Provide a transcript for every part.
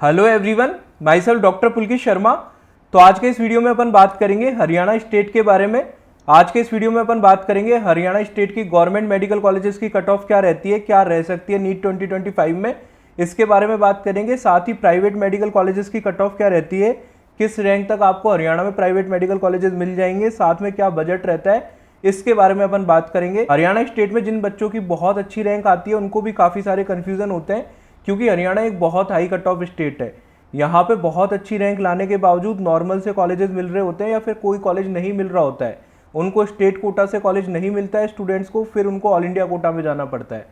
Hello everyone, my self doctor पुलकित शर्मा। तो आज के इस वीडियो में अपन बात करेंगे हरियाणा स्टेट के बारे में। आज के इस वीडियो में अपन बात करेंगे हरियाणा स्टेट की गवर्नमेंट मेडिकल कॉलेजेस की कट ऑफ क्या रहती है, क्या रह सकती है नीट 2025 में, इसके बारे में बात करेंगे। साथ ही प्राइवेट मेडिकल कॉलेजेस की कट ऑफ क्या रहती है, किस रैंक तक आपको हरियाणा में प्राइवेट मेडिकल कॉलेजेस मिल जाएंगे, साथ में क्या बजट रहता है, इसके बारे में अपन बात करेंगे। हरियाणा स्टेट में जिन बच्चों की बहुत अच्छी रैंक आती है उनको भी काफ़ी सारे कन्फ्यूजन होते हैं, क्योंकि हरियाणा एक बहुत हाई कट ऑफ स्टेट है। यहाँ पे बहुत अच्छी रैंक लाने के बावजूद नॉर्मल से कॉलेजेस मिल रहे होते हैं या फिर कोई कॉलेज नहीं मिल रहा होता है। उनको स्टेट कोटा से कॉलेज नहीं मिलता है स्टूडेंट्स को, फिर उनको ऑल इंडिया कोटा में जाना पड़ता है।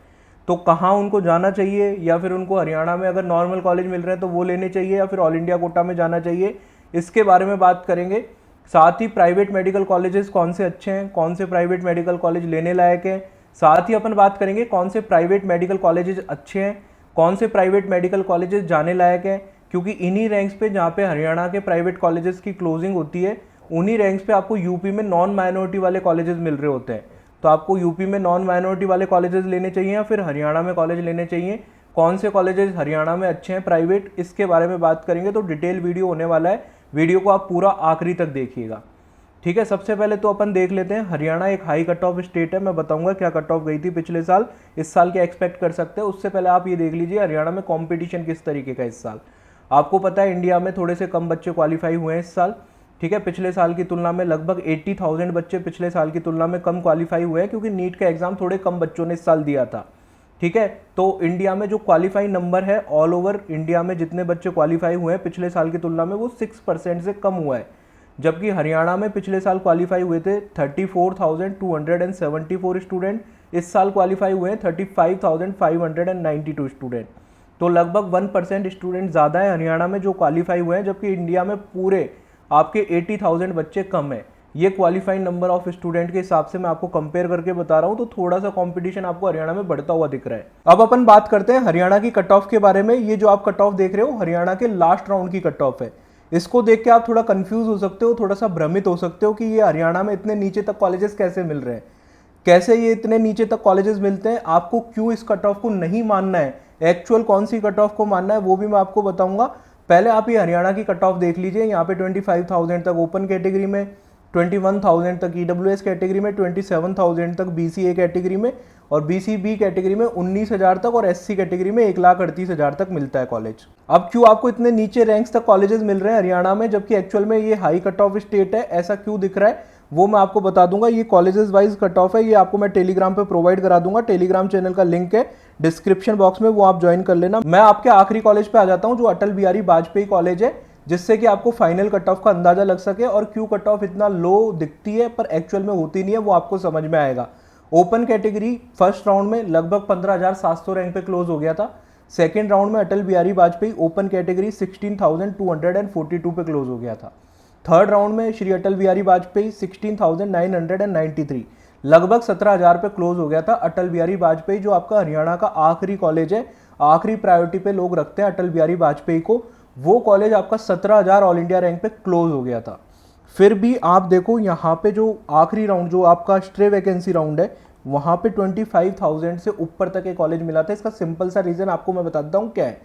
तो कहाँ उनको जाना चाहिए, या फिर उनको हरियाणा में अगर नॉर्मल कॉलेज मिल रहे हैं तो वो लेने चाहिए या फिर ऑल इंडिया कोटा में जाना चाहिए, इसके बारे में बात करेंगे। साथ ही प्राइवेट मेडिकल कॉलेजेस कौन से अच्छे हैं, कौन से प्राइवेट मेडिकल कॉलेज लेने लायक हैं। साथ ही अपन बात करेंगे कौन से प्राइवेट मेडिकल कॉलेजेस अच्छे हैं, कौन से प्राइवेट मेडिकल कॉलेजेस जाने लायक हैं, क्योंकि इन्हीं रैंक्स पे जहाँ पे हरियाणा के प्राइवेट कॉलेजेस की क्लोजिंग होती है, उन्हीं रैंक्स पे आपको यूपी में नॉन माइनॉरिटी वाले कॉलेजेस मिल रहे होते हैं। तो आपको यूपी में नॉन माइनॉरिटी वाले कॉलेजेस लेने चाहिए या फिर हरियाणा में कॉलेज लेने चाहिए, कौन से कॉलेजेस हरियाणा में अच्छे हैं प्राइवेट, इसके बारे में बात करेंगे। तो डिटेल वीडियो होने वाला है, वीडियो को आप पूरा आखिरी तक देखिएगा, ठीक है। सबसे पहले तो अपन देख लेते हैं, हरियाणा एक हाई कट ऑफ स्टेट है। मैं बताऊंगा क्या कट ऑफ गई थी पिछले साल, इस साल क्या एक्सपेक्ट कर सकते हैं। उससे पहले आप ये देख लीजिए हरियाणा में कंपटीशन किस तरीके का इस साल। आपको पता है इंडिया में थोड़े से कम बच्चे क्वालिफाई हुए हैं इस साल, ठीक है। पिछले साल की तुलना में लगभग 80,000 बच्चे पिछले साल की तुलना में कम क्वालिफाई हुए हैं, क्योंकि नीट का एग्जाम थोड़े कम बच्चों ने इस साल दिया था, ठीक है। तो इंडिया में जो क्वालिफाई नंबर है, ऑल ओवर इंडिया में जितने बच्चे क्वालिफाई हुए हैं पिछले साल की तुलना में, वो 6% से कम हुआ है। जबकि हरियाणा में पिछले साल क्वालिफाई हुए थे 34,274 स्टूडेंट, इस साल क्वालिफाई हुए हैं 35,592 स्टूडेंट। तो लगभग 1% स्टूडेंट ज़्यादा है हरियाणा में जो क्वालिफाई हुए हैं, जबकि इंडिया में पूरे आपके 80,000 बच्चे कम है। ये क्वालिफाइंग नंबर ऑफ स्टूडेंट के हिसाब से मैं आपको कंपेयर करके बता रहा हूँ, तो थोड़ा सा कंपटीशन आपको हरियाणा में बढ़ता हुआ दिख रहा है। अब अपन बात करते हैं हरियाणा की कट ऑफ के बारे में। ये जो आप कट ऑफ देख रहे हो हरियाणा के लास्ट राउंड की कट ऑफ है। इसको देख के आप थोड़ा कंफ्यूज हो सकते हो, थोड़ा सा भ्रमित हो सकते हो कि ये हरियाणा में इतने नीचे तक कॉलेजेस कैसे मिल रहे हैं, कैसे ये इतने नीचे तक कॉलेजेस मिलते हैं। आपको क्यों इस कट ऑफ को नहीं मानना है, एक्चुअल कौन सी कट ऑफ को मानना है, वो भी मैं आपको बताऊंगा। पहले आप ये हरियाणा की कट ऑफ देख लीजिए। यहाँ पे 25,000 तक ओपन कैटेगरी में, 21,000 तक ईडब्ल्यूएस कैटेगरी में, 27,000 तक बीसीए कैटेगरी में, और बीसीबी कैटेगरी में 19,000 तक, और एससी कैटेगरी में 1,38,000 तक मिलता है कॉलेज। अब क्यों आपको इतने नीचे रैंक्स तक कॉलेजेस मिल रहे हैं हरियाणा में, जबकि एक्चुअल में ये हाई कट ऑफ स्टेट है, ऐसा क्यों दिख रहा है वो मैं आपको बता दूंगा। ये कॉलेजेस वाइज कट ऑफ है, ये आपको मैं टेलीग्राम पे प्रोवाइड करा दूंगा। टेलीग्राम चैनल का लिंक है डिस्क्रिप्शन बॉक्स में, वो आप ज्वाइन कर लेना। मैं आपके आखिरी कॉलेज पे आ जाता हूँ, जो अटल बिहारी वाजपेयी कॉलेज है, जिससे कि आपको फाइनल कट ऑफ का अंदाजा लग सके और क्यों कट ऑफ इतना लो दिखती है पर एक्चुअल में होती नहीं है, वो आपको समझ में आएगा। ओपन कैटेगरी फर्स्ट राउंड में लगभग 15,700 रैंक पे क्लोज हो गया था। सेकेंड राउंड में अटल बिहारी वाजपेयी ओपन कैटेगरी 16,242 पे क्लोज हो गया था। थर्ड राउंड में श्री अटल बिहारी वाजपेयी 16,993, लगभग 17,000 पे क्लोज हो गया था। अटल बिहारी वाजपेयी जो आपका हरियाणा का आखिरी कॉलेज है, आखिरी प्रायोरिटी पे लोग रखते हैं अटल बिहारी वाजपेयी को, वो कॉलेज आपका 17,000 ऑल इंडिया रैंक पे क्लोज हो गया था। फिर भी आप देखो यहाँ पे जो आखिरी राउंड, जो आपका स्ट्रे वैकेंसी राउंड है, वहाँ पे 25,000 से ऊपर तक एक कॉलेज मिला था। इसका सिंपल सा रीज़न आपको मैं बता देता हूँ क्या है।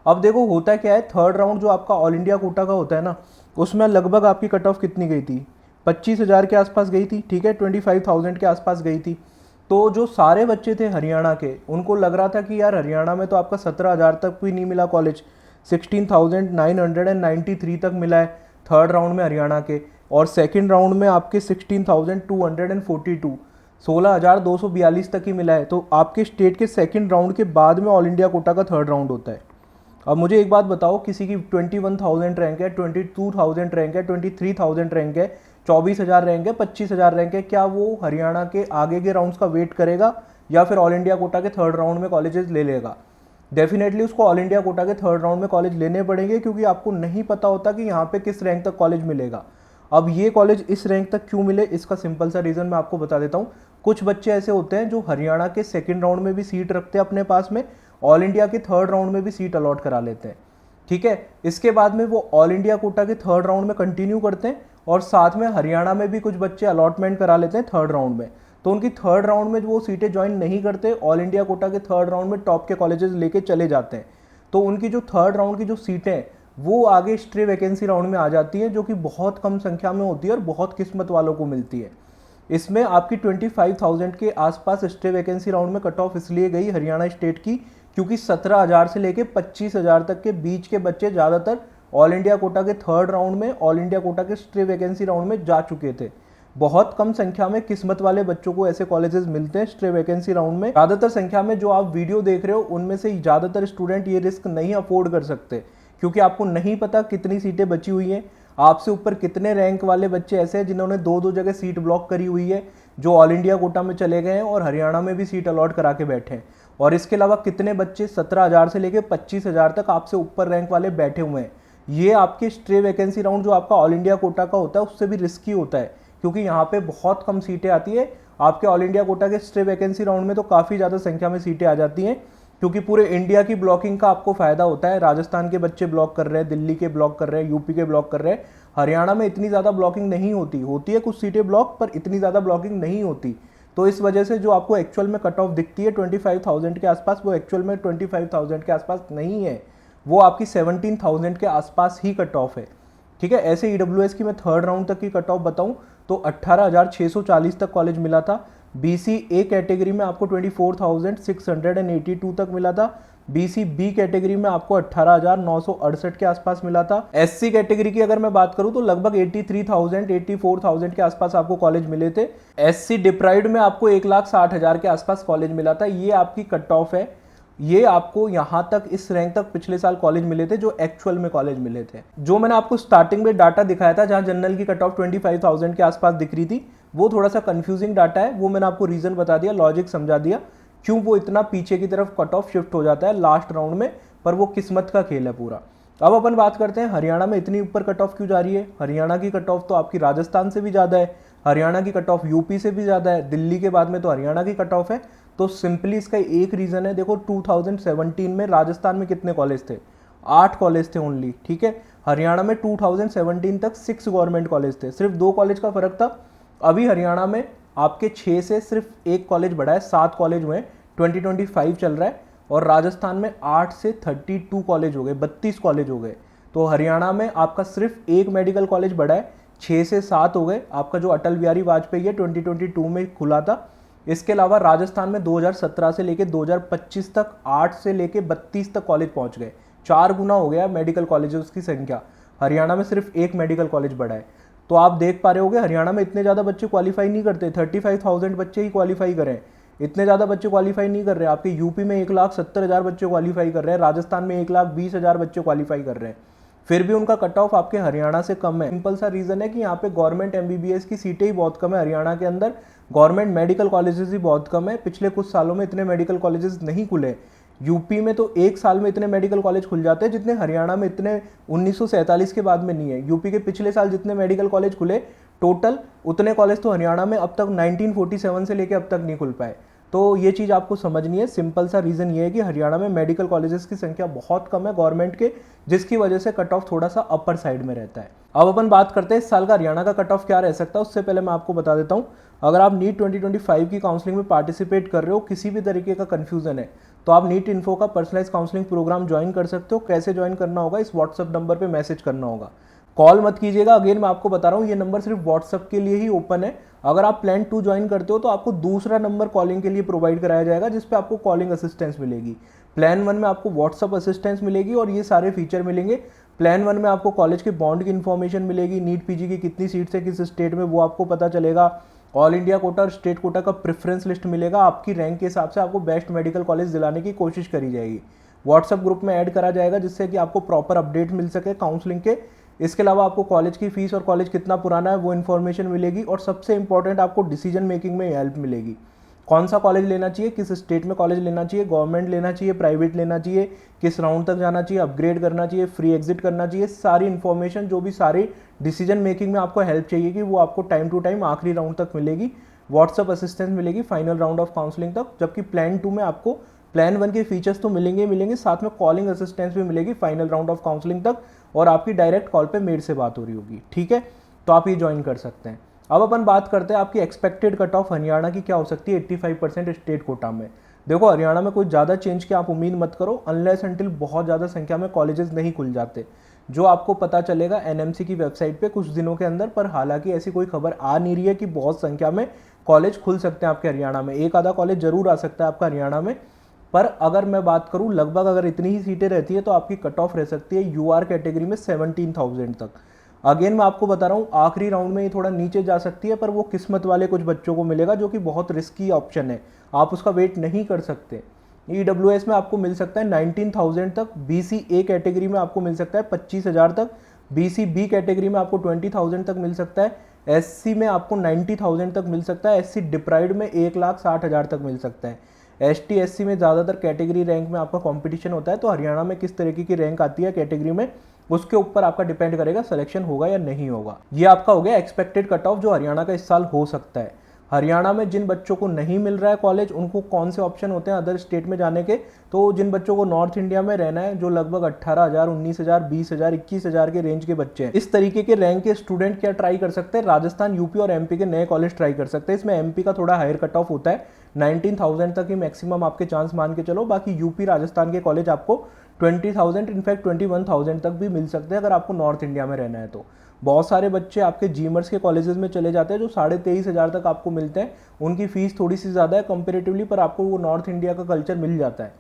अब देखो होता क्या है, थर्ड राउंड जो आपका ऑल इंडिया कोटा का होता है ना, उसमें लगभग आपकी कट ऑफ कितनी गई थी, 25,000 के आसपास गई थी, ठीक है, 25,000 के आसपास गई थी। तो जो सारे बच्चे थे हरियाणा के, उनको लग रहा था कि यार हरियाणा में तो आपका 17,000 तक भी नहीं मिला कॉलेज, 16,993 तक मिला है थर्ड राउंड में हरियाणा के, और सेकंड राउंड में आपके 16,242, 16,242 तक ही मिला है। तो आपके स्टेट के सेकंड राउंड के बाद में ऑल इंडिया कोटा का थर्ड राउंड होता है। अब मुझे एक बात बताओ, किसी की 21,000 रैंक है, 22,000 रैंक है, 23,000 रैंक है, 24,000 रैंक है, 25,000 रैंक है, क्या वो हरियाणा के आगे के राउंड्स का वेट करेगा या फिर ऑल इंडिया कोटा के थर्ड राउंड में कॉलेजेस ले लेगा? डेफिनेटली उसको ऑल इंडिया कोटा के थर्ड राउंड में कॉलेज लेने पड़ेंगे, क्योंकि आपको नहीं पता होता कि यहाँ पे किस रैंक तक कॉलेज मिलेगा। अब ये कॉलेज इस रैंक तक क्यों मिले, इसका सिंपल सा रीज़न मैं आपको बता देता हूँ। कुछ बच्चे ऐसे होते हैं जो हरियाणा के सेकेंड राउंड में भी सीट रखते हैं अपने पास में, ऑल इंडिया के थर्ड राउंड में भी सीट अलॉट करा लेते हैं, ठीक है। इसके बाद में वो ऑल इंडिया कोटा के थर्ड राउंड में कंटिन्यू करते हैं, और साथ में हरियाणा में भी कुछ बच्चे अलॉटमेंट करा लेते हैं थर्ड राउंड में। तो उनकी थर्ड राउंड में वो सीटें ज्वाइन नहीं करते, ऑल इंडिया कोटा के थर्ड राउंड में टॉप के कॉलेजेस लेके चले जाते हैं। तो उनकी जो थर्ड राउंड की जो सीटें हैं वो आगे स्ट्रे वैकेंसी राउंड में आ जाती हैं, जो कि बहुत कम संख्या में होती है और बहुत किस्मत वालों को मिलती है। इसमें आपकी 25,000 के आसपास स्टे वैकेंसी राउंड में कट ऑफ इसलिए गई हरियाणा स्टेट की, क्योंकि 17,000 से लेके 25,000 तक के बीच के बच्चे ज़्यादातर ऑल इंडिया कोटा के थर्ड राउंड में, ऑल इंडिया कोटा के स्टे वैकेंसी राउंड में जा चुके थे। बहुत कम संख्या में किस्मत वाले बच्चों को ऐसे कॉलेजेस मिलते हैं स्टे वैकेंसी राउंड में। ज़्यादातर संख्या में जो आप वीडियो देख रहे हो उनमें से ज़्यादातर स्टूडेंट ये रिस्क नहीं अफोर्ड कर सकते, क्योंकि आपको नहीं पता कितनी सीटें बची हुई हैं, आपसे ऊपर कितने रैंक वाले बच्चे ऐसे हैं जिन्होंने 2-2 जगह सीट ब्लॉक करी हुई है, जो ऑल इंडिया कोटा में चले गए हैं और हरियाणा में भी सीट अलॉट करा के बैठे हैं। और इसके अलावा कितने बच्चे 17,000 से लेकर 25,000 तक आपसे ऊपर रैंक वाले बैठे हुए हैं। ये आपके स्ट्रे वैकेंसी राउंड जो आपका ऑल इंडिया कोटा का होता है उससे भी रिस्की होता है, क्योंकि यहाँ पे बहुत कम सीटें आती है। आपके ऑल इंडिया कोटा के स्ट्रे वैकेंसी राउंड में तो काफ़ी ज़्यादा संख्या में सीटें आ जाती हैं, क्योंकि पूरे इंडिया की ब्लॉकिंग का आपको फायदा होता है। राजस्थान के बच्चे ब्लॉक कर रहे हैं, दिल्ली के ब्लॉक कर रहे हैं, यूपी के ब्लॉक कर रहे हैं। हरियाणा में इतनी ज़्यादा ब्लॉकिंग नहीं होती है कुछ सीटें ब्लॉक, पर इतनी ज़्यादा ब्लॉकिंग नहीं होती। तो इस वजह से जो आपको एक्चुअल में कट ऑफ दिखती है 25,000 के आसपास, वो एक्चुअल में 25,000 के आसपास नहीं है, वो आपकी 17,000 के आसपास ही कट ऑफ है। ठीक है, ऐसे EWS की मैं थर्ड राउंड तक की कट ऑफ बताऊं तो 18,640 तक कॉलेज मिला था। BC A कैटेगरी में आपको 24,682 तक मिला था। BC B कैटेगरी में आपको 18,968 के आसपास मिला था। SC कैटेगरी की अगर मैं बात करूं तो लगभग 83,000 84,000 के आसपास आपको कॉलेज मिले थे। SC डिप्राइव्ड में आपको 1,60,000 के आसपास कॉलेज मिला था। ये आपकी कट ऑफ है। ये आपको यहाँ तक इस रैंक तक पिछले साल कॉलेज मिले थे जो एक्चुअल में कॉलेज मिले थे। जो मैंने आपको स्टार्टिंग में डाटा दिखाया था जहाँ जनरल की कट ऑफ 25,000 के आसपास दिख रही थी, वो थोड़ा सा कंफ्यूजिंग डाटा है। वो मैंने आपको रीजन बता दिया, लॉजिक समझा दिया क्यों वो इतना पीछे की तरफ कट ऑफ शिफ्ट हो जाता है लास्ट राउंड में, पर वो किस्मत का खेल है पूरा। अब अपन बात करते हैं हरियाणा में इतनी ऊपर कट ऑफ क्यों जा रही है। हरियाणा की कट ऑफ तो आपकी राजस्थान से भी ज़्यादा है, हरियाणा की कट ऑफ यूपी से भी ज़्यादा है, दिल्ली के बाद में तो हरियाणा की कट ऑफ है। तो सिंपली इसका एक रीज़न है, देखो 2017 में राजस्थान में कितने कॉलेज थे, 8 कॉलेज थे ओनली। ठीक है, हरियाणा में 2017 तक 6 गवर्नमेंट कॉलेज थे, सिर्फ 2 कॉलेज का फर्क था। अभी हरियाणा में आपके 6 से सिर्फ 1 कॉलेज बढ़ा है, 7 कॉलेज हुए हैं, 2025 चल रहा है। और राजस्थान में 8 से 32 कॉलेज हो गए, 32 कॉलेज हो गए। तो हरियाणा में आपका सिर्फ 1 मेडिकल कॉलेज बढ़ा है, 6 से 7 हो गए। आपका जो अटल बिहारी वाजपेयी है 2022 में खुला था। इसके अलावा राजस्थान में 2017 से लेकर 2025 तक 8 से लेकर 32 तक कॉलेज पहुंच गए, 4 गुना हो गया मेडिकल कॉलेजेस की संख्या। हरियाणा में सिर्फ 1 मेडिकल कॉलेज बढ़ा है। तो आप देख पा रहे होगे हरियाणा में इतने ज़्यादा बच्चे क्वालिफाई नहीं करते, 35,000 बच्चे ही क्वालिफाई करें, इतने ज़्यादा बच्चे क्वालिफाई नहीं कर रहे। आपके यूपी में 1,70,000 बच्चे क्वालिफाई कर रहे हैं, राजस्थान में 1,20,000 बच्चे क्वालिफाई कर रहे हैं, फिर भी उनका कट ऑफ आपके हरियाणा से कम है। सिंपल सा रीज़न है कि यहाँ पे गवर्नमेंट MBBS की सीटें ही बहुत कम है हरियाणा के अंदर, गवर्नमेंट मेडिकल कॉलेजेस ही बहुत कम है। पिछले कुछ सालों में इतने मेडिकल कॉलेजेस नहीं खुले। यूपी में तो एक साल में इतने मेडिकल कॉलेज खुल जाते हैं जितने हरियाणा में इतने 1947 के बाद में नहीं है। यूपी के पिछले साल जितने मेडिकल कॉलेज खुले टोटल, उतने कॉलेज तो हरियाणा में अब तक 1947 से लेकर अब तक नहीं खुल पाए। तो ये चीज़ आपको समझनी है। सिंपल सा रीज़न ये है कि हरियाणा में मेडिकल कॉलेजेस की संख्या बहुत कम है गवर्नमेंट के, जिसकी वजह से कट ऑफ थोड़ा सा अपर साइड में रहता है। अब अपन बात करते हैं इस साल का हरियाणा का कट ऑफ क्या रह सकता है। उससे पहले मैं आपको बता देता हूँ, अगर आप नीट 2025 की काउंसलिंग में पार्टिसिपेट कर रहे हो, किसी भी तरीके का कन्फ्यूजन है, तो आप नीट इन्फो का पर्सनलाइज काउंसलिंग प्रोग्राम ज्वाइन कर सकते हो। कैसे ज्वाइन करना होगा, इस व्हाट्सअप नंबर पर मैसेज करना होगा, कॉल मत कीजिएगा। अगेन मैं आपको बता रहा हूँ, ये नंबर सिर्फ व्हाट्सअप के लिए ही ओपन है। अगर आप प्लान 2 ज्वाइन करते हो तो आपको दूसरा नंबर कॉलिंग के लिए प्रोवाइड कराया जाएगा, जिसपे आपको कॉलिंग असिस्टेंस मिलेगी। प्लान 1 में आपको व्हाट्सअप असिस्टेंस मिलेगी और ये सारे फीचर मिलेंगे। प्लान 1 में आपको कॉलेज के बॉन्ड की इन्फॉर्मेशन मिलेगी, नीट PG की कितनी सीट्स है किस स्टेट में वो आपको पता चलेगा, ऑल इंडिया कोटा और स्टेट कोटा का प्रेफरेंस लिस्ट मिलेगा। आपकी रैंक के हिसाब से आपको बेस्ट मेडिकल कॉलेज दिलाने की कोशिश करी जाएगी। व्हाट्सअप ग्रुप में ऐड करा जाएगा, जिससे कि आपको प्रॉपर अपडेट मिल सके काउंसलिंग के। इसके अलावा आपको कॉलेज की फीस और कॉलेज कितना पुराना है वो इन्फॉर्मेशन मिलेगी, और सबसे इंपॉर्टेंट आपको डिसीजन मेकिंग में हेल्प मिलेगी। कौन सा कॉलेज लेना चाहिए, किस स्टेट में कॉलेज लेना चाहिए, गवर्नमेंट लेना चाहिए, प्राइवेट लेना चाहिए, किस राउंड तक जाना चाहिए, अपग्रेड करना चाहिए, फ्री एग्जिट करना चाहिए, सारी इन्फॉर्मेशन जो भी सारी डिसीजन मेकिंग में आपको हेल्प चाहिए कि वो आपको टाइम टू टाइम आखिरी राउंड तक मिलेगी। व्हाट्सअप असिस्टेंस मिलेगी फाइनल राउंड ऑफ काउंसलिंग तक। जबकि प्लान 2 में आपको प्लान 1 के फीचर्स तो मिलेंगे, साथ में कॉलिंग असिस्टेंस भी मिलेगी फाइनल राउंड ऑफ काउंसलिंग तक, और आपकी डायरेक्ट कॉल पे मेड से बात हो रही होगी। ठीक है, तो आप ये ज्वाइन कर सकते हैं। अब अपन बात करते हैं आपकी एक्सपेक्टेड कट ऑफ हरियाणा की क्या हो सकती है 85% स्टेट कोटा में। देखो हरियाणा में कोई ज़्यादा चेंज की आप उम्मीद मत करो, अनलेस अनटिल बहुत ज़्यादा संख्या में कॉलेजेस नहीं खुल जाते, जो आपको पता चलेगा एनएमसी की वेबसाइट पे कुछ दिनों के अंदर। पर हालांकि ऐसी कोई खबर आ नहीं रही है कि बहुत संख्या में कॉलेज खुल सकते हैं आपके हरियाणा में। एक आधा कॉलेज जरूर आ सकता है आपका हरियाणा में, पर अगर मैं बात करूं लगभग अगर इतनी ही सीटें रहती है तो आपकी कट ऑफ रह सकती है यूआर कैटेगरी में 17,000 तक। अगेन मैं आपको बता रहा हूँ आखिरी राउंड में ये थोड़ा नीचे जा सकती है, पर वो किस्मत वाले कुछ बच्चों को मिलेगा, जो कि बहुत रिस्की ऑप्शन है, आप उसका वेट नहीं कर सकते। EWS में आपको मिल सकता है 19,000 तक, BC A कैटेगरी में आपको मिल सकता है 25,000 तक, BC B कैटेगरी में आपको 20,000 तक मिल सकता है, SC में आपको 90,000 तक मिल सकता है, SC डिप्राइड में 1,60,000 तक मिल सकता है। ST SC में ज़्यादातर कैटेगरी रैंक में आपका कंपटीशन होता है, तो हरियाणा में किस तरीके की रैंक आती है कैटेगरी में उसके ऊपर आपका डिपेंड करेगा सिलेक्शन होगा या नहीं होगा। ये आपका हो गया एक्सपेक्टेड कट ऑफ जो हरियाणा का इस साल हो सकता है। हरियाणा में जिन बच्चों को नहीं मिल रहा है कॉलेज, उनको कौन से ऑप्शन होते हैं अदर स्टेट में जाने के, तो जिन बच्चों को नॉर्थ इंडिया में रहना है, जो लगभग 18,000, 19,000, 20,000, 21,000 के रेंज के बच्चे हैं, इस तरीके के रैंक के स्टूडेंट क्या ट्राई कर सकते हैं, राजस्थान, यूपी और एमपी के नए कॉलेज ट्राई कर सकते हैं। इसमें एमपी का थोड़ा हायर कट ऑफ होता है, 19,000 तक ही मैक्सिमम आपके चांस मान के चलो। बाकी यूपी राजस्थान के कॉलेज आपको 20,000 इनफैक्ट 21,000 तक भी मिल सकते हैं अगर आपको नॉर्थ इंडिया में रहना है तो। बहुत सारे बच्चे आपके जीमर्स के कॉलेजेस में चले जाते हैं जो 23,500 तक आपको मिलते हैं। उनकी फीस थोड़ी सी ज़्यादा है कंपेरेटिवली, पर आपको वो नॉर्थ इंडिया का कल्चर मिल जाता है।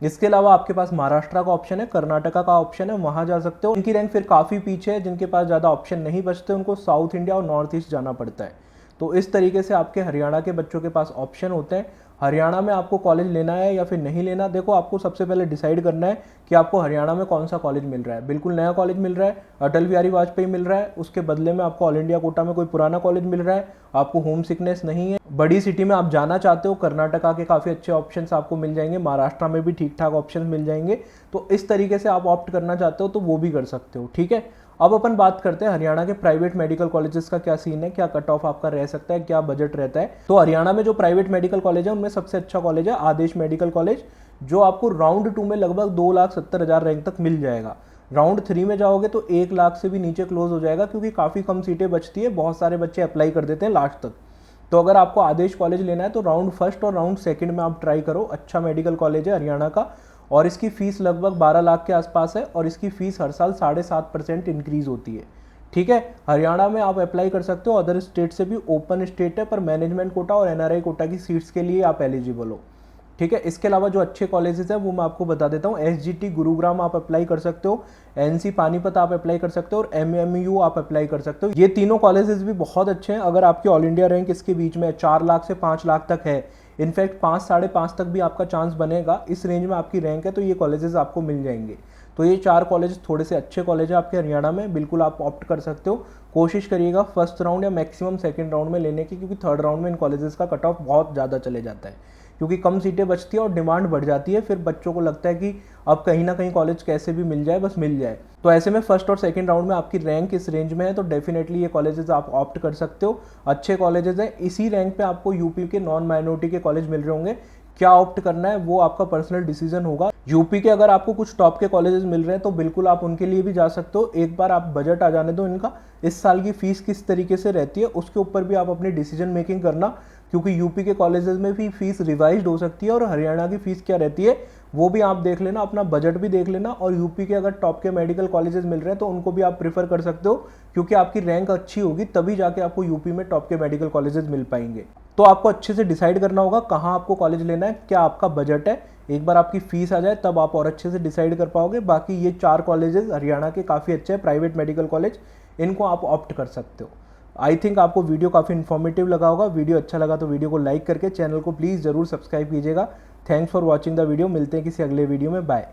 इसके अलावा आपके पास महाराष्ट्र का ऑप्शन है, कर्नाटका का ऑप्शन है, वहाँ जा सकते हो। इनकी रैंक फिर काफ़ी पीछे है, जिनके पास ज़्यादा ऑप्शन नहीं बचते उनको साउथ इंडिया और नॉर्थ ईस्ट जाना पड़ता है। तो इस तरीके से आपके हरियाणा के बच्चों के पास ऑप्शन होते हैं। हरियाणा में आपको कॉलेज लेना है या फिर नहीं लेना, देखो आपको सबसे पहले डिसाइड करना है कि आपको हरियाणा में कौन सा कॉलेज मिल रहा है। बिल्कुल नया कॉलेज मिल रहा है, अटल बिहारी वाजपेयी मिल रहा है, उसके बदले में आपको ऑल इंडिया कोटा में कोई पुराना कॉलेज मिल रहा है, आपको होम सिकनेस नहीं है, बड़ी सिटी में आप जाना चाहते हो, कर्नाटका के काफ़ी अच्छे ऑप्शंस आपको मिल जाएंगे, महाराष्ट्र में भी ठीक ठाक ऑप्शन मिल जाएंगे। तो इस तरीके से आप ऑप्ट करना चाहते हो तो वो भी कर सकते हो, ठीक है। अब अपन बात करते हैं हरियाणा के प्राइवेट मेडिकल कॉलेजेस का क्या सीन है, क्या कट ऑफ आपका रह सकता है, क्या बजट रहता है। तो हरियाणा में जो प्राइवेट मेडिकल कॉलेज है उनमें सबसे अच्छा कॉलेज है आदेश मेडिकल कॉलेज, जो आपको राउंड 2 में लगभग 2,70,000 रैंक तक मिल जाएगा। राउंड 3 में जाओगे तो 1 लाख से भी नीचे क्लोज हो जाएगा, क्योंकि काफ़ी कम सीटें बचती है, बहुत सारे बच्चे अप्लाई कर देते हैं लास्ट तक। तो अगर आपको आदेश कॉलेज लेना है तो राउंड 1 और राउंड 2 में आप ट्राई करो। अच्छा मेडिकल कॉलेज है हरियाणा का, और इसकी फ़ीस लगभग 12 लाख के आसपास है, और इसकी फ़ीस हर साल 7.5% इंक्रीज़ होती है, ठीक है। हरियाणा में आप अप्लाई कर सकते हो, अदर स्टेट से भी ओपन स्टेट है, पर मैनेजमेंट कोटा और एनआरआई कोटा की सीट्स के लिए आप एलिजिबल हो, ठीक है। इसके अलावा जो अच्छे कॉलेजेस हैं वो मैं आपको बता देता हूँ। SGT गुरुग्राम आप अप्लाई कर सकते हो, NC पानीपत आप अप्लाई कर सकते हो, और MMU आप अप्लाई कर सकते हो। ये तीनों कॉलेजेस भी बहुत अच्छे हैं। अगर आपकी ऑल इंडिया रैंक इसके बीच में 4 लाख से 5 लाख तक है, इनफैक्ट 5, 5.5 तक भी आपका चांस बनेगा, इस रेंज में आपकी रैंक है, तो ये कॉलेजेस आपको मिल जाएंगे। तो ये 4 कॉलेज थोड़े से अच्छे कॉलेज हैं आपके हरियाणा में, बिल्कुल आप ऑप्ट कर सकते हो। कोशिश करिएगा फर्स्ट राउंड या मैक्सिमम सेकंड राउंड में लेने की, क्योंकि थर्ड राउंड में इन कॉलेजेस का कट ऑफ बहुत ज़्यादा चले जाता है, क्योंकि कम सीटें बचती है और डिमांड बढ़ जाती है। फिर बच्चों को लगता है कि अब कहीं ना कहीं कॉलेज कैसे भी मिल जाए, बस मिल जाए। तो ऐसे में फर्स्ट और सेकंड राउंड में आपकी रैंक इस रेंज में है, तो डेफिनेटली ये कॉलेजेस आप ऑप्ट कर सकते हो। अच्छे कॉलेजेस हैं। इसी रैंक पे आपको यूपी के नॉन माइनॉरिटी के कॉलेज मिल रहे होंगे। क्या ऑप्ट करना है वो आपका पर्सनल डिसीजन होगा। यूपी के अगर आपको कुछ टॉप के कॉलेजेस मिल रहे हैं तो बिल्कुल आप उनके लिए भी जा सकते हो। एक बार आप बजट आ जाने दो इनका, इस साल की फीस किस तरीके से रहती है उसके ऊपर भी आप अपनी डिसीजन मेकिंग करना, क्योंकि यूपी के कॉलेजेस में भी फीस रिवाइज्ड हो सकती है, और हरियाणा की फीस क्या रहती है वो भी आप देख लेना, अपना बजट भी देख लेना। और यूपी के अगर टॉप के मेडिकल कॉलेजेस मिल रहे हैं तो उनको भी आप प्रीफर कर सकते हो, क्योंकि आपकी रैंक अच्छी होगी तभी जाके आपको यूपी में टॉप के मेडिकल कॉलेजेस मिल पाएंगे। तो आपको अच्छे से डिसाइड करना होगा कहाँ आपको कॉलेज लेना है, क्या आपका बजट है। एक बार आपकी फीस आ जाए तब आप और अच्छे से डिसाइड कर पाओगे। बाकी ये 4 कॉलेजेस हरियाणा के काफ़ी अच्छे हैं प्राइवेट मेडिकल कॉलेज, इनको आप ऑप्ट कर सकते हो। आई थिंक आपको वीडियो काफ़ी इन्फॉर्मेटिव लगा होगा। वीडियो अच्छा लगा तो वीडियो को लाइक करके चैनल को प्लीज़ ज़रूर सब्सक्राइब कीजिएगा। Thanks for watching the video. मिलते हैं किसी अगले वीडियो में। बाय।